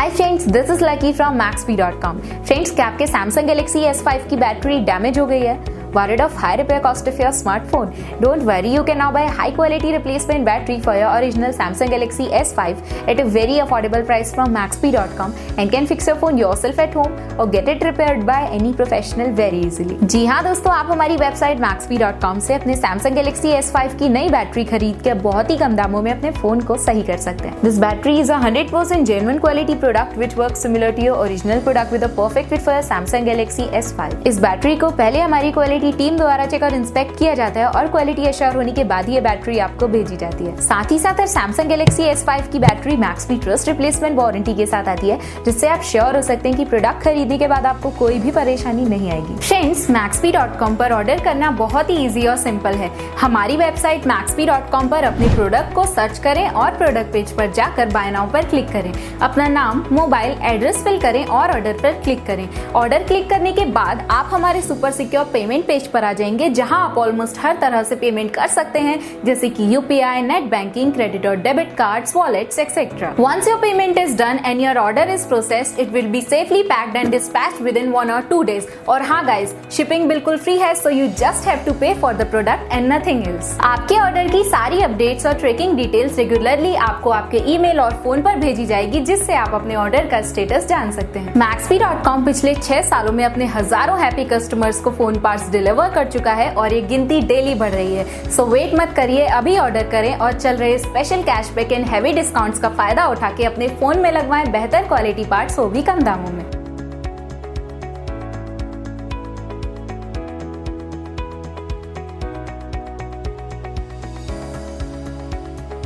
Hi friends, this is lucky from Maxbhi.com। Friends, क्या आपके Samsung Galaxy S5 की battery damage हो गई है? Worried of high repair cost of your smartphone? Don't worry, you can now buy high quality replacement battery for your original Samsung Galaxy S5 at a very affordable price from Maxbhi.com and can fix your phone yourself at home or get it repaired by any professional very easily। जी हाँ दोस्तों, आप हमारी website Maxbhi.com से अपने Samsung Galaxy S5 की नई battery खरीद के बहुत ही कम दामों में अपने फोन को सही कर सकते हैं। This battery is a 100% genuine quality product which works similar to your original product with a perfect fit for your Samsung Galaxy S5। इस बैटरी को पहले हमारी क्वालिटी टीम द्वारा चेक और इंस्पेक्ट किया जाता है और क्वालिटी एश्योर होने के बाद ये बैटरी आपको भेजी जाती है। साथ ही साथ Samsung Galaxy S5 की battery Maxbhi trust replacement warranty के साथ आती है, जिससे आप श्योर हो सकते हैं कि प्रोडक्ट खरीदने के बाद आपको कोई भी परेशानी नहीं आएगी। फ्रेंड्स, Maxbhi.com पर ऑर्डर करना बहुत ही इजी और सिंपल है। हमारी वेबसाइट Maxbhi.com पर अपने प्रोडक्ट को सर्च करें और प्रोडक्ट पेज पर जाकर बाय नाउ पर क्लिक करें। अपना नाम, मोबाइल, एड्रेस फिल करें और ऑर्डर पर क्लिक करें। ऑर्डर क्लिक करने के बाद आप हमारे सुपर सिक्योर पेमेंट पेज पर आ जाएंगे, जहां आप ऑलमोस्ट हर तरह से पेमेंट कर सकते हैं, जैसे कि यूपीआई, नेट बैंकिंग, क्रेडिट और debit cards, wallets etcetera. Once your payment is done and your order is processed, it will be safely packed and dispatched within 1 or 2 days। और हाँ गाइज, शिपिंग बिल्कुल free है, so you just have to pay for the product and nothing else. आपके order की सारी updates और tracking details regularly आपको आपके ईमेल और फोन पर भेजी जाएगी, जिससे आप अपने ऑर्डर का स्टेटस जान सकते हैं। Maxbhi.com पिछले 6 सालों में अपने हजारों हैप्पी कस्टमर्स को फोन पार्ट्स डिलीवर कर चुका है और ये गिनती डेली बढ़ रही है। सो वेट मत करिए, अभी ऑर्डर करें और चल रहे special cashback and heavy discounts का फायदा उठा के अपने फोन में लगवाएं बेहतर क्वालिटी पार्ट्स, वो भी कम दामों में।